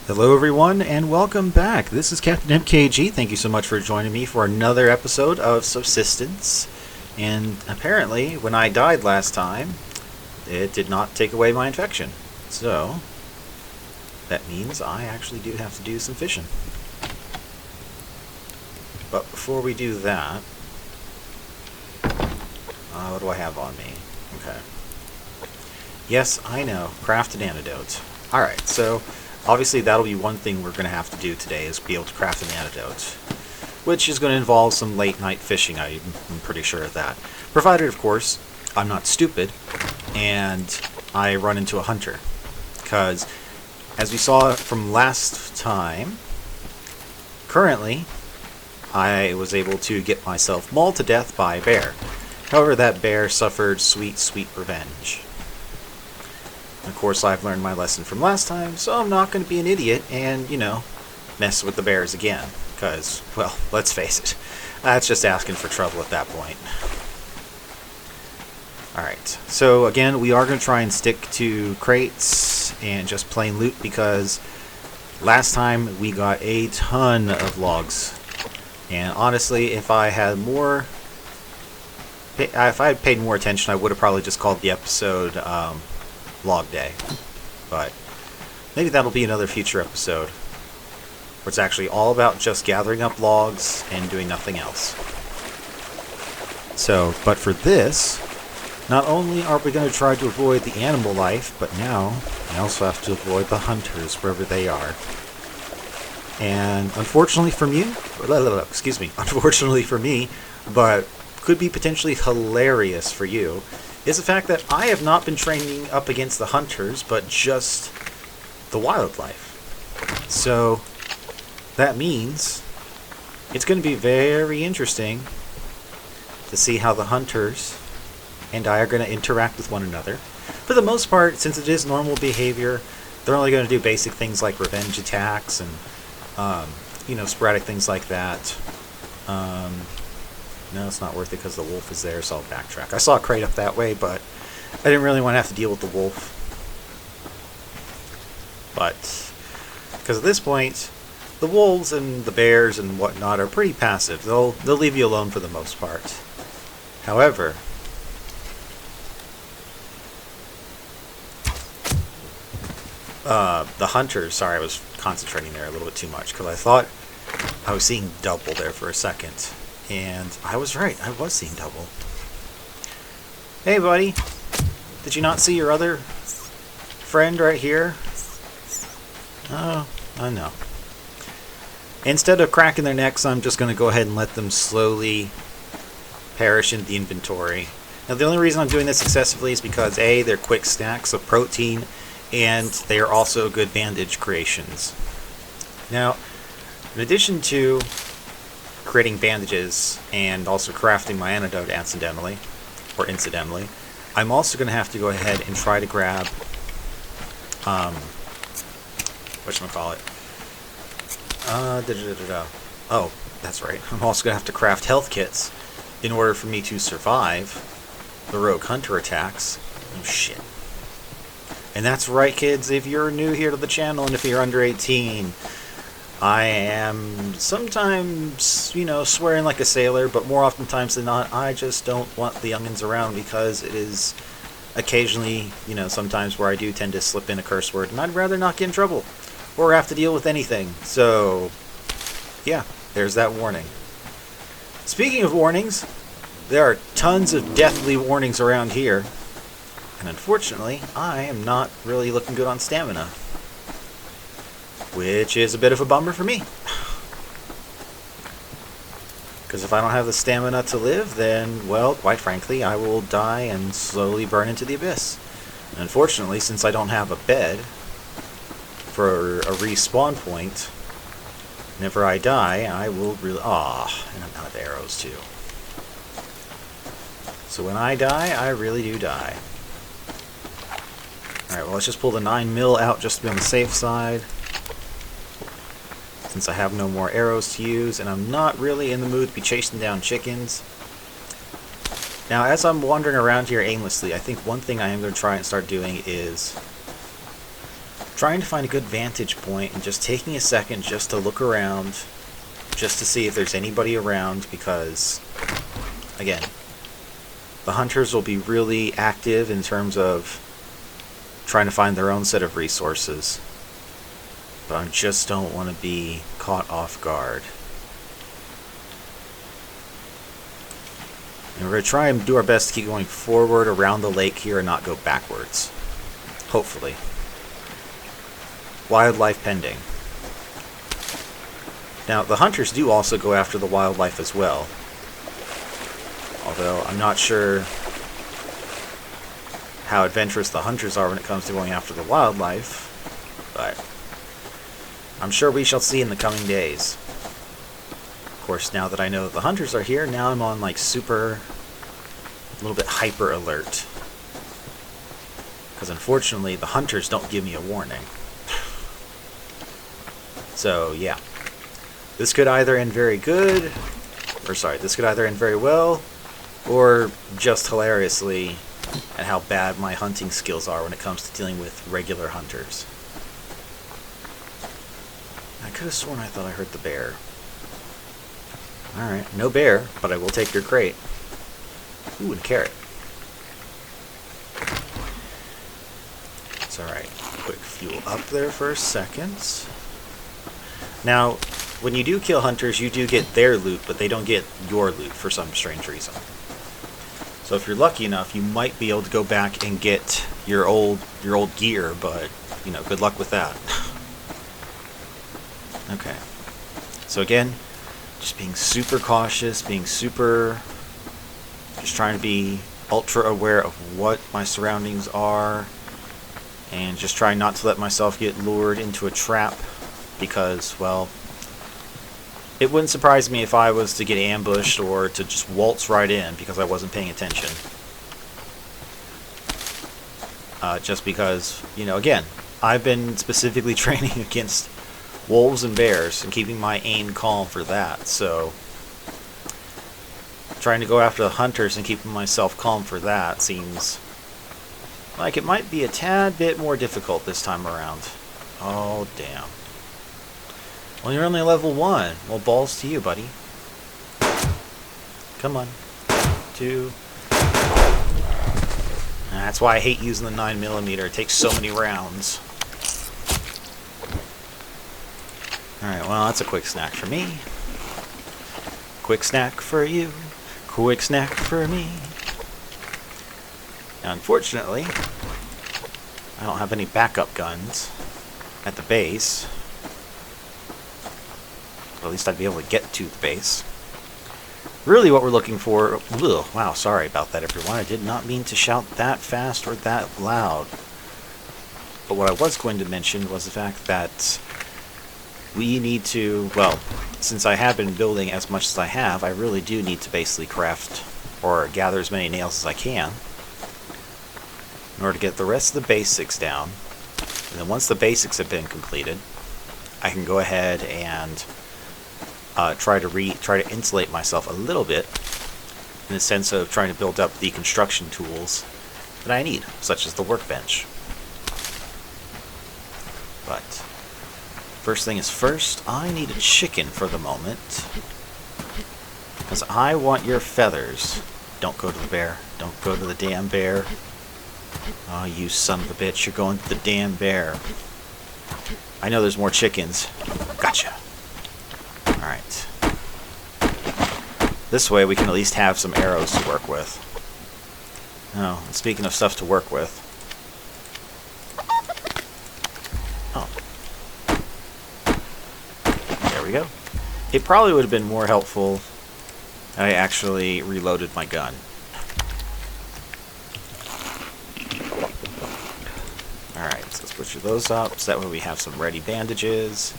Hello, everyone, and welcome back. This is Captain MKG. Thank you so much for joining me for another episode of Subsistence. And apparently, when I died last time, it did not take away my infection. So, that means I actually do have to do some fishing. But before we do that, what do I have on me? Okay. Yes, I know. Craft an antidote. Alright, so obviously that'll be one thing we're going to have to do today is be able to craft an antidote, which is going to involve some late night fishing, I'm pretty sure of that. Provided, of course, I'm not stupid and I run into a hunter. Because, as we saw from last time, currently I was able to get myself mauled to death by a bear. However, that bear suffered sweet, sweet revenge. Of course, I've learned my lesson from last time, so I'm not going to be an idiot and, mess with the bears again. Because, well, let's face it, that's just asking for trouble at that point. Alright, so again, we are going to try and stick to crates and just plain loot because last time we got a ton of logs. And honestly, if I had paid more attention, I would have probably just called the episode Log Day. But maybe that'll be another future episode where it's actually all about just gathering up logs and doing nothing else. So, but for this, not only are we going to try to avoid the animal life, but now we also have to avoid the hunters wherever they are. And unfortunately for me, but could be potentially hilarious for you, is the fact that I have not been training up against the hunters, but just the wildlife. So that means it's going to be very interesting to see how the hunters and I are going to interact with one another. For the most part, since it is normal behavior, they're only going to do basic things like revenge attacks and sporadic things like that. No, it's not worth it because the wolf is there, so I'll backtrack. I saw a crate up that way, but I didn't really want to have to deal with the wolf. But, because at this point, the wolves and the bears and whatnot are pretty passive. They'll leave you alone for the most part. However, the hunters, sorry, I was concentrating there a little bit too much, because I thought I was seeing double there for a second. And I was right, I was seeing double. Hey buddy, did you not see your other friend right here? Oh, I know. Instead of cracking their necks, I'm just going to go ahead and let them slowly perish in the inventory. Now the only reason I'm doing this successfully is because A, they're quick stacks of protein, and they are also good bandage creations. Now, in addition to creating bandages and also crafting my antidote incidentally, I'm also going to have to go ahead and try to grab whatchamacallit. Oh, that's right. I'm also going to have to craft health kits in order for me to survive the rogue hunter attacks. Oh shit. And that's right, kids, if you're new here to the channel and if you're under 18, I am sometimes, swearing like a sailor, but more oftentimes than not, I just don't want the youngins around because it is occasionally, sometimes where I do tend to slip in a curse word, and I'd rather not get in trouble or have to deal with anything. So, yeah, there's that warning. Speaking of warnings, there are tons of deathly warnings around here, and unfortunately, I am not really looking good on stamina. Which is a bit of a bummer for me. Because if I don't have the stamina to live, then, well, quite frankly, I will die and slowly burn into the abyss. And unfortunately, since I don't have a bed for a respawn point, whenever I die, I will really... and I'm out of arrows, too. So when I die, I really do die. Alright, well, let's just pull the 9mm out just to be on the safe side, since I have no more arrows to use, and I'm not really in the mood to be chasing down chickens. Now, as I'm wandering around here aimlessly, I think one thing I am going to try and start doing is trying to find a good vantage point and just taking a second just to look around, just to see if there's anybody around, because, again, the hunters will be really active in terms of trying to find their own set of resources. But I just don't want to be caught off guard. And we're going to try and do our best to keep going forward around the lake here and not go backwards. Hopefully. Wildlife pending. Now, the hunters do also go after the wildlife as well. Although, I'm not sure how adventurous the hunters are when it comes to going after the wildlife. But I'm sure we shall see in the coming days. Of course, now that I know that the hunters are here, now I'm on like super, a little bit hyper alert. Because unfortunately, the hunters don't give me a warning. So, yeah. This could either end very good, or sorry, this could either end very well, or just hilariously at how bad my hunting skills are when it comes to dealing with regular hunters. I could have sworn I thought I heard the bear. Alright, no bear, but I will take your crate. Ooh, and carrot. It's alright. Quick fuel up there for a second. Now, when you do kill hunters, you do get their loot, but they don't get your loot for some strange reason. So if you're lucky enough, you might be able to go back and get your old gear, but, you know, good luck with that. Okay. So again, just being super cautious, just trying to be ultra aware of what my surroundings are, and just trying not to let myself get lured into a trap, because, well, it wouldn't surprise me if I was to get ambushed or to just waltz right in because I wasn't paying attention. Just because, you know, again, I've been specifically training against wolves and bears and keeping my aim calm for that, so trying to go after the hunters and keeping myself calm for that seems like it might be a tad bit more difficult this time around. Oh, damn. Well, you're only level 1. Well, balls to you, buddy. Come on. 2. That's why I hate using the 9mm. It takes so many rounds. Alright, well, that's a quick snack for me. Quick snack for you. Quick snack for me. Now, unfortunately, I don't have any backup guns at the base. At least I'd be able to get to the base. Really what we're looking for... Ugh, wow, sorry about that, everyone. I did not mean to shout that fast or that loud. But what I was going to mention was the fact that we need to... Well, since I have been building as much as I have, I really do need to basically craft or gather as many nails as I can in order to get the rest of the basics down. And then once the basics have been completed, I can go ahead and try to insulate myself a little bit in the sense of trying to build up the construction tools that I need, such as the workbench. But first thing is first, I need a chicken for the moment, because I want your feathers. Don't go to the bear. Don't go to the damn bear. Oh, you son of a bitch, you're going to the damn bear. I know there's more chickens. Gotcha. Alright. This way we can at least have some arrows to work with. Oh, and speaking of stuff to work with. Oh. There we go. It probably would have been more helpful if I actually reloaded my gun. Alright, so let's butcher those up, so that way we have some ready bandages.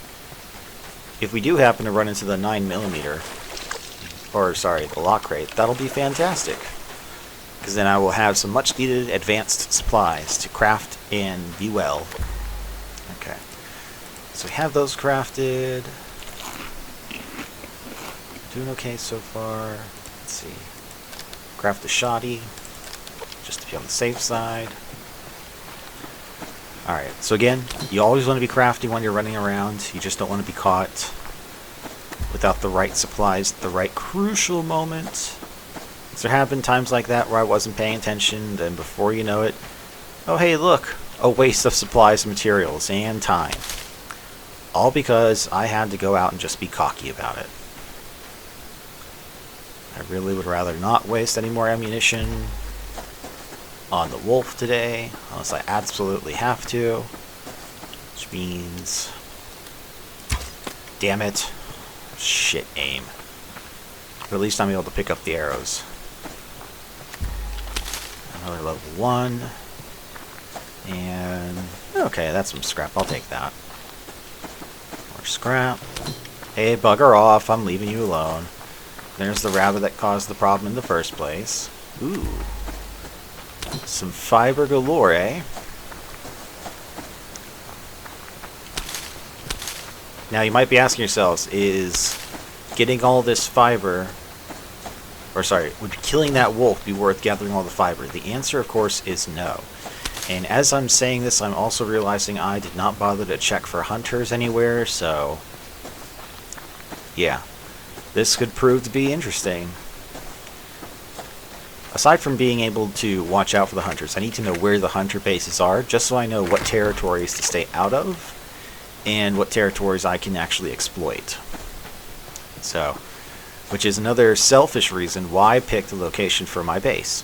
If we do happen to run into the 9mm, or sorry, the lock crate, that'll be fantastic. Because then I will have some much needed advanced supplies to craft and be well. Okay. So we have those crafted. Doing okay so far. Let's see. Craft the shoddy, just to be on the safe side. Alright, so again, you always want to be crafty when you're running around. You just don't want to be caught without the right supplies at the right crucial moment. There have been times like that where I wasn't paying attention, then before you know it, oh hey look, a waste of supplies, materials, and time. All because I had to go out and just be cocky about it. I really would rather not waste any more ammunition on the wolf today, unless I absolutely have to. Which means... Damn it. Shit aim. But at least I'm able to pick up the arrows. Another level 1. And... okay, that's some scrap. I'll take that. More scrap. Hey, bugger off. I'm leaving you alone. There's the rabbit that caused the problem in the first place. Ooh. Some fiber galore, eh? Now you might be asking yourselves, is getting all this fiber, or sorry, would killing that wolf be worth gathering all the fiber? The answer, of course, is no. And as I'm saying this, I'm also realizing I did not bother to check for hunters anywhere, so... yeah. This could prove to be interesting. Aside from being able to watch out for the hunters, I need to know where the hunter bases are, just so I know what territories to stay out of, and what territories I can actually exploit. So, which is another selfish reason why I picked the location for my base.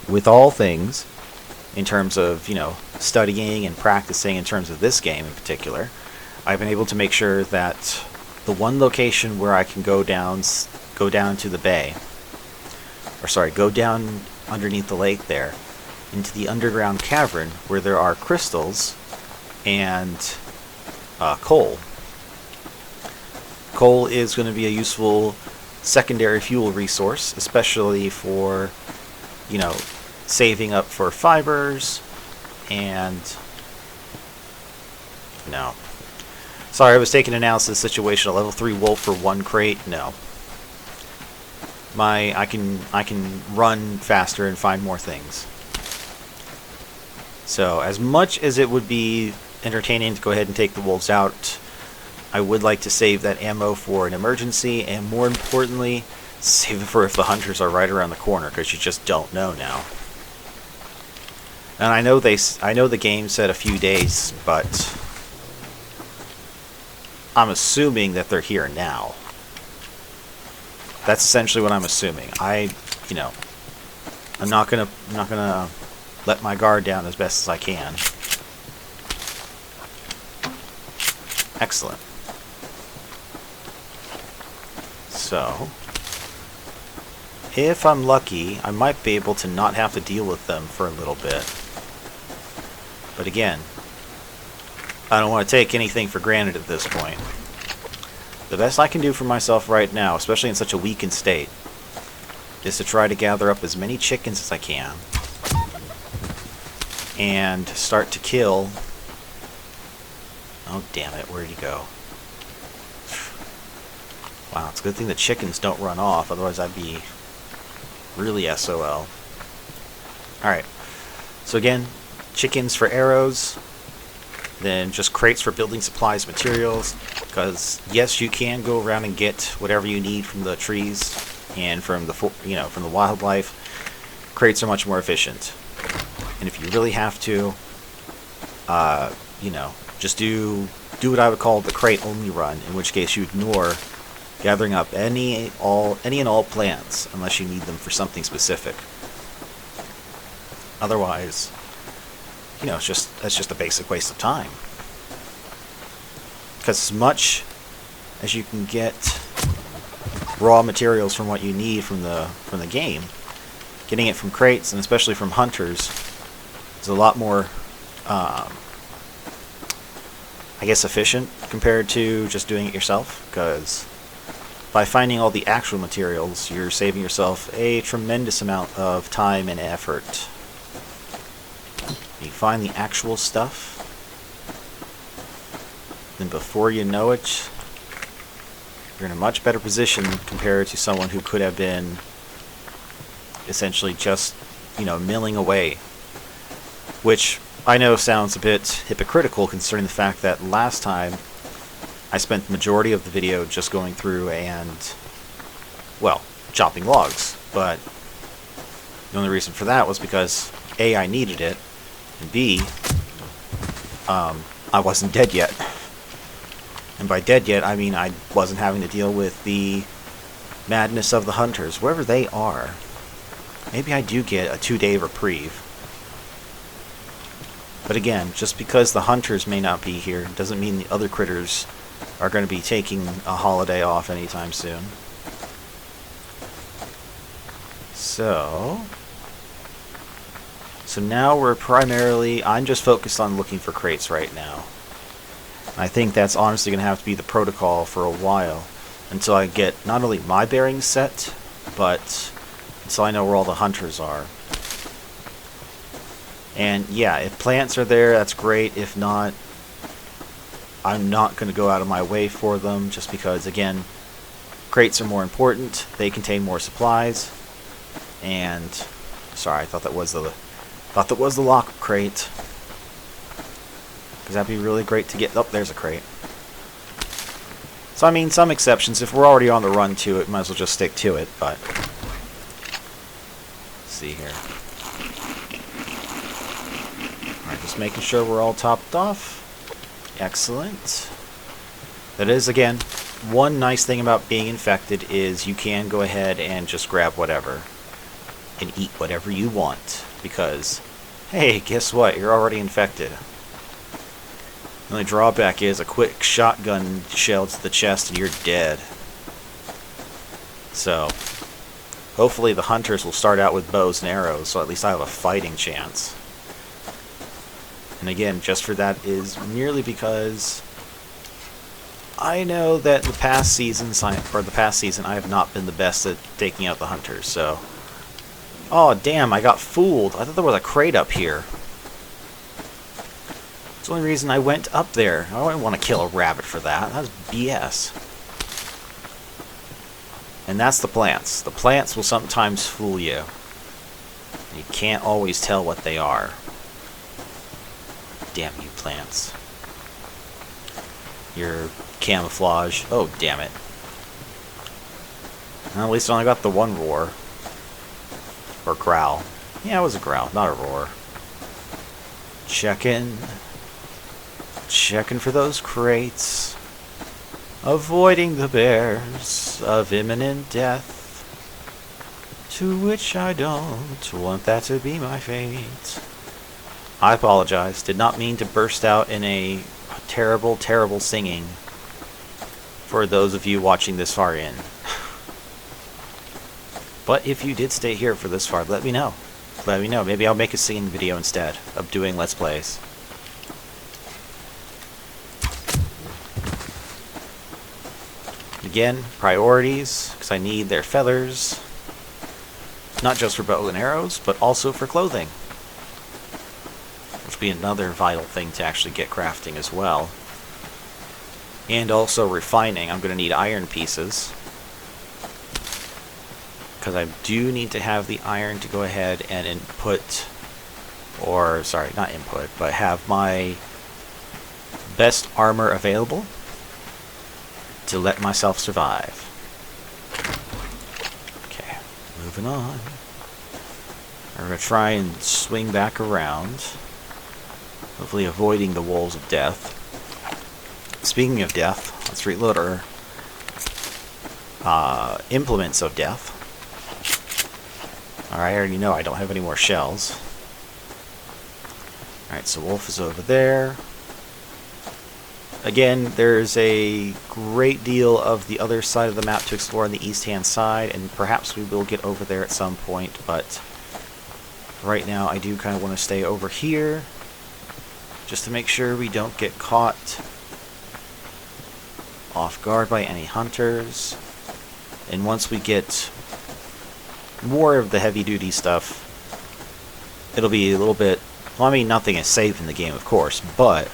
With all things, in terms of, you know, studying and practicing in terms of this game in particular, I've been able to make sure that the one location where I can go down to the bay, or sorry, go down underneath the lake there, into the underground cavern where there are crystals and coal. Coal is going to be a useful secondary fuel resource, especially for, you know, saving up for fibers and, no. Sorry, I was taking analysis situation. A level 3 wolf for 1 crate. No. I can run faster and find more things. So, as much as it would be entertaining to go ahead and take the wolves out, I would like to save that ammo for an emergency, and more importantly, save it for if the hunters are right around the corner, because you just don't know now. And I know the game said a few days, but I'm assuming that they're here now. That's essentially what I'm assuming. I'm not gonna let my guard down as best as I can. Excellent. So, if I'm lucky, I might be able to not have to deal with them for a little bit. But again, I don't want to take anything for granted at this point. The best I can do for myself right now, especially in such a weakened state, is to try to gather up as many chickens as I can and start to kill... oh damn it, where'd he go? Wow, it's a good thing the chickens don't run off, otherwise I'd be really SOL. Alright, so again, chickens for arrows, then just crates for building supplies, materials, because yes, you can go around and get whatever you need from the trees and from the from the wildlife. Crates are much more efficient, and if you really have to, just do what I would call the crate only run, in which case you ignore gathering up any and all plants unless you need them for something specific. Otherwise, that's just a basic waste of time. Because as much as you can get raw materials from what you need from the game, getting it from crates and especially from hunters is a lot more, I guess, efficient compared to just doing it yourself. Because by finding all the actual materials, you're saving yourself a tremendous amount of time and effort. You find the actual stuff, then before you know it, you're in a much better position compared to someone who could have been essentially just, milling away. Which, I know sounds a bit hypocritical considering the fact that last time I spent the majority of the video just going through and, well, chopping logs. But the only reason for that was because A, I needed it, and B, I wasn't dead yet. And by dead yet, I mean I wasn't having to deal with the madness of the hunters, wherever they are. Maybe I do get a 2-day reprieve. But again, just because the hunters may not be here doesn't mean the other critters are going to be taking a holiday off anytime soon. So now we're primarily, I'm just focused on looking for crates right now. I think that's honestly going to have to be the protocol for a while, until I get not only my bearings set, but until I know where all the hunters are. And yeah, if plants are there, that's great. If not, I'm not going to go out of my way for them, just because, again, crates are more important. They contain more supplies. And sorry, I thought that was the lock crate. Because that'd be really great to get. Oh, there's a crate. So I mean, some exceptions. If we're already on the run to it, might as well just stick to it. But let's see here. Alright, just making sure we're all topped off. Excellent. That is, again, one nice thing about being infected is you can go ahead and just grab whatever and eat whatever you want, because hey, guess what? You're already infected. The only drawback is a quick shotgun shell to the chest and you're dead. So hopefully the hunters will start out with bows and arrows, so at least I have a fighting chance. And again, just for that is merely because I know that the past season I have not been the best at taking out the hunters. So, oh damn, I got fooled. I thought there was a crate up here. That's the only reason I went up there. I don't want to kill a rabbit for that. That's BS. And that's the plants. The plants will sometimes fool you. You can't always tell what they are. Damn you, plants. Your camouflage. Oh, damn it. Well, at least I only got the one roar. Or growl. Yeah, it was a growl, not a roar. Checking for those crates. Avoiding the bears of imminent death. To which I don't want that to be my fate. I apologize. Did not mean to burst out in a terrible, terrible singing for those of you watching this far in. But if you did stay here for this far, let me know. Let me know. Maybe I'll make a singing video instead of doing Let's Plays. Again, priorities, because I need their feathers. Not just for bow and arrows, but also for clothing. Which would be another vital thing to actually get crafting as well. And also refining. I'm going to need iron pieces. Because I do need to have the iron to go ahead and input, or sorry, not input, but have my best armor available to let myself survive. Okay, moving on. We're going to try and swing back around, hopefully avoiding the wolves of death. Speaking of death, let's reload our implements of death. Alright, I already know I don't have any more shells. Alright, so wolf is over there. Again, there's a great deal of the other side of the map to explore on the east-hand side, and perhaps we will get over there at some point, but right now I do kind of want to stay over here, just to make sure we don't get caught off guard by any hunters. And once we get more of the heavy-duty stuff, it'll be a little bit... Well, I mean, nothing is safe in the game, of course, but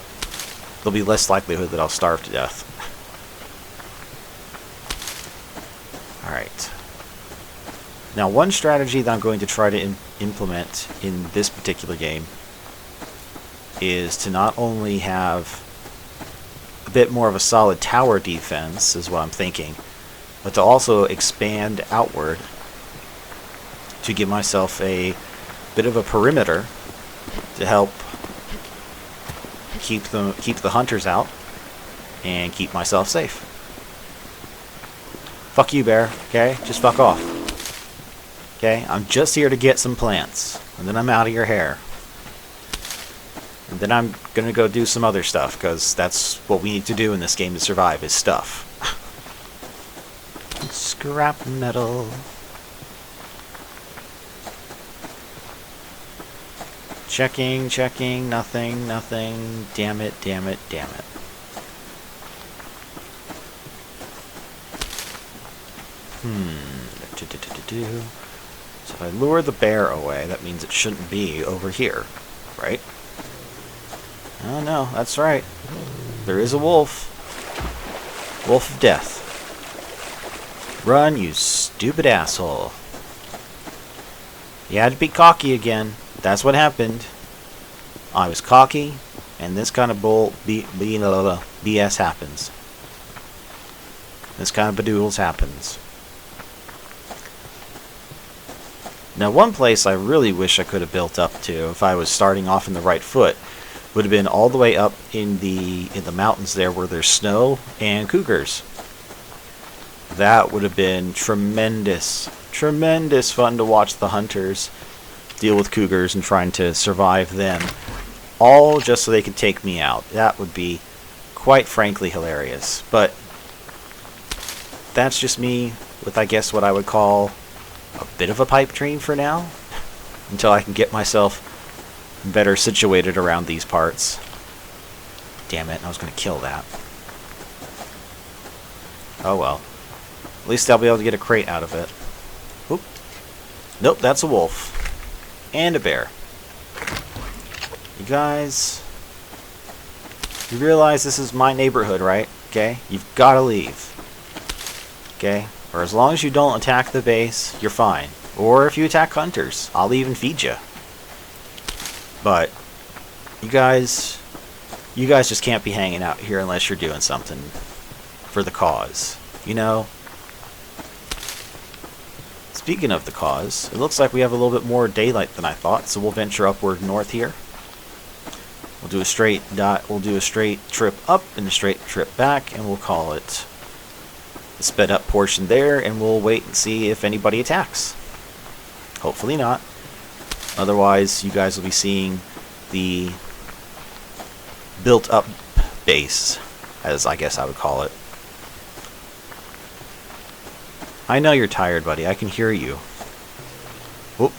there'll be less likelihood that I'll starve to death. Alright. Now, one strategy that I'm going to try to implement in this particular game is to not only have a bit more of a solid tower defense, is what I'm thinking, but to also expand outward to give myself a bit of a perimeter to help keep the hunters out and keep myself safe. Fuck you, bear. Okay, just fuck off. Okay, I'm just here to get some plants, and then I'm out of your hair. And then I'm gonna go do some other stuff, because that's what we need to do in this game to survive, is stuff. Scrap metal. Checking, checking, nothing, nothing. Damn it, damn it, damn it. So if I lure the bear away, that means it shouldn't be over here, right? Oh no, that's right. There is a wolf. Wolf of death. Run, you stupid asshole. You had to be cocky again. That's what happened. I was cocky, and this kind of BS happens. This kind of badoodles happens. Now, one place I really wish I could have built up to, if I was starting off in the right foot, would have been all the way up in the mountains there where there's snow and cougars. That would have been tremendous, tremendous fun to watch the hunters deal with cougars and trying to survive them, all just so they could take me out. That would be, quite frankly, hilarious. But that's just me with, I guess, what I would call a bit of a pipe dream for now, until I can get myself better situated around these parts. Damn it, I was going to kill that. Oh well. At least I'll be able to get a crate out of it. Oop. Nope, that's a wolf. And a bear. You guys, you realize this is my neighborhood, right? Okay? You've got to leave. Okay? Or as long as you don't attack the base, you're fine. Or if you attack hunters, I'll even feed you. But you guys just can't be hanging out here unless you're doing something for the cause. You know? Speaking of the cause, it looks like we have a little bit more daylight than I thought, so we'll venture upward north here. We'll do a straight trip up and a straight trip back, and we'll call it the sped up portion there, and we'll wait and see if anybody attacks. Hopefully not. Otherwise, you guys will be seeing the built up base, as I guess I would call it. I know you're tired, buddy. I can hear you. Whoop.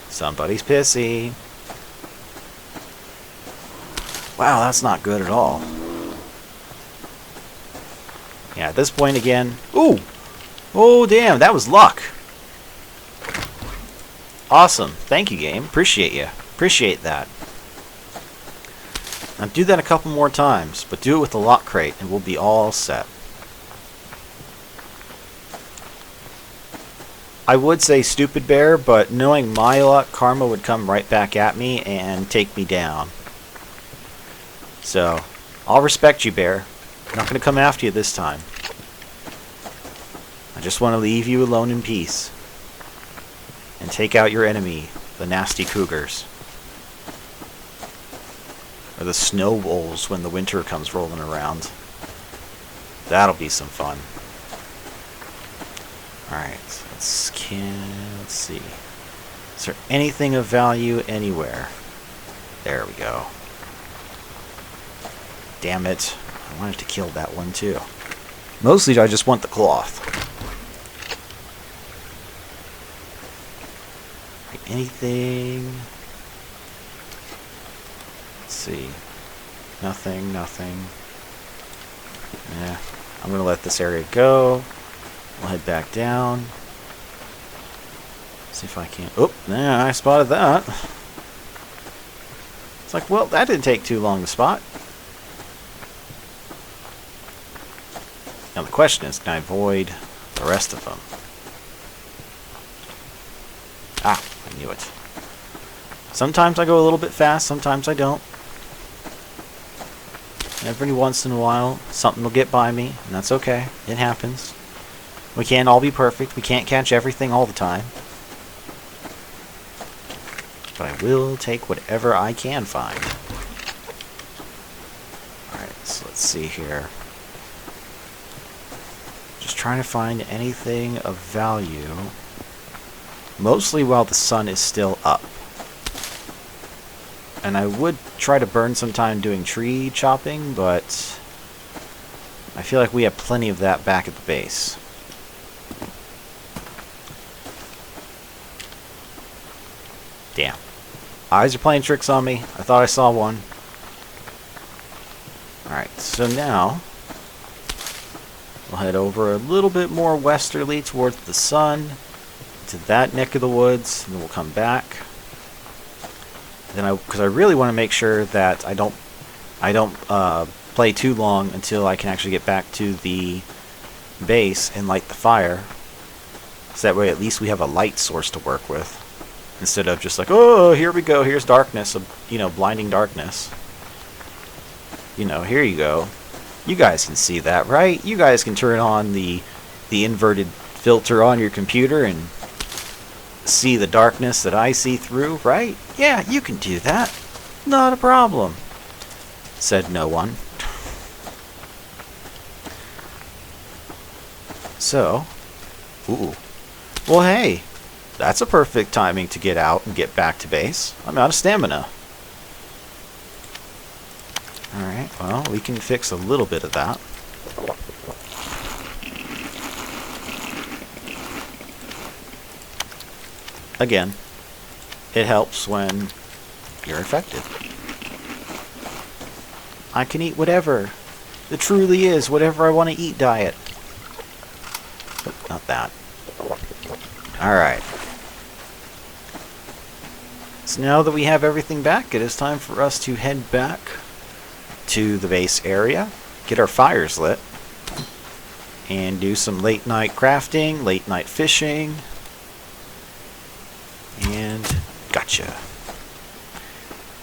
Somebody's pissy. Wow, that's not good at all. Yeah, at this point again... Ooh! Oh, damn, that was luck. Awesome. Thank you, game. Appreciate you. Appreciate that. Now do that a couple more times, but do it with the lock crate, and we'll be all set. I would say stupid bear, but knowing my luck, karma would come right back at me and take me down. So, I'll respect you, bear. I'm not going to come after you this time. I just want to leave you alone in peace. And take out your enemy, the nasty cougars. Or the snow wolves when the winter comes rolling around. That'll be some fun. Alright, let's see. Is there anything of value anywhere? There we go. Damn it. I wanted to kill that one too. Mostly I just want the cloth. Anything? Let's see. Nothing, nothing. Yeah, I'm gonna let this area go. We'll head back down. See if I can... Oh, yeah, I spotted that. It's like, well, that didn't take too long to spot. Now the question is, can I avoid the rest of them? Ah, I knew it. Sometimes I go a little bit fast, sometimes I don't. Every once in a while, something will get by me, and that's okay. It happens. We can't all be perfect. We can't catch everything all the time. But I will take whatever I can find. Alright, so let's see here. Just trying to find anything of value. Mostly while the sun is still up. And I would try to burn some time doing tree chopping, but I feel like we have plenty of that back at the base. Damn. Eyes are playing tricks on me. I thought I saw one. Alright, so now we'll head over a little bit more westerly towards the sun, to that neck of the woods, and then we'll come back. Then because I really want to make sure that I don't play too long until I can actually get back to the base and light the fire. So that way at least we have a light source to work with, instead of just like, oh, here we go, here's darkness, blinding darkness. Here you go. You guys can see that, right? You guys can turn on the inverted filter on your computer and see the darkness that I see through, right? Yeah, you can do that. Not a problem. Said no one. So, ooh. Well, hey, that's a perfect timing to get out and get back to base. I'm out of stamina. Alright, well, we can fix a little bit of that. Again, it helps when you're infected. I can eat whatever. It truly is whatever I want to eat diet. Oh, not that. Alright. So now that we have everything back, it is time for us to head back to the base area, get our fires lit, and do some late night crafting, late night fishing. And gotcha.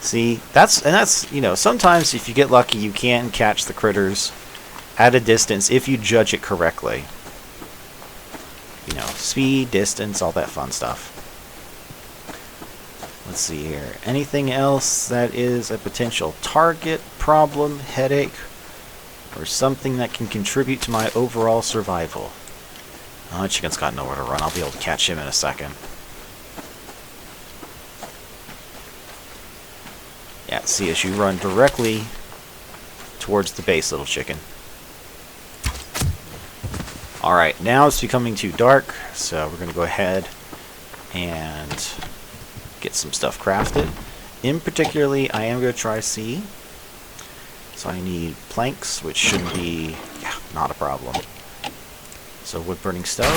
See, that's sometimes if you get lucky you can catch the critters at a distance if you judge it correctly. Speed, distance, all that fun stuff. Let's see here. Anything else that is a potential target, problem, headache, or something that can contribute to my overall survival? Oh, the chicken's got nowhere to run. I'll be able to catch him in a second. Yeah, see, as you run directly towards the base, little chicken. Alright, now it's becoming too dark, so we're going to go ahead and get some stuff crafted. In particularly, I am going to try C. So I need planks, which should be, not a problem. So wood burning stove.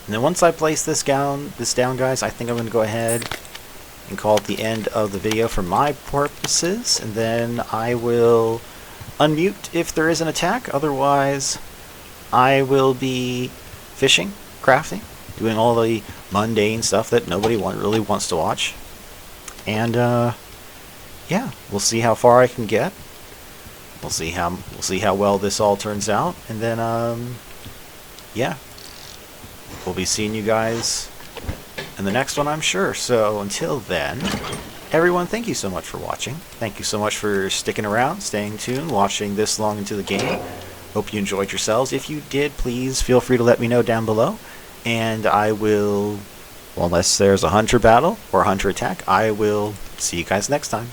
And then once I place this down, guys, I think I'm going to go ahead and call it the end of the video for my purposes, and then I will unmute if there is an attack. Otherwise, I will be fishing, crafting, doing all the mundane stuff that nobody really wants to watch. And yeah, we'll see how far I can get. We'll see how well this all turns out, and then yeah, we'll be seeing you guys in the next one, I'm sure. So until then, everyone, thank you so much for watching. Thank you so much for sticking around, staying tuned, watching this long into the game. Hope you enjoyed yourselves. If you did, please feel free to let me know down below. And I will, well, unless there's a hunter battle or a hunter attack, I will see you guys next time.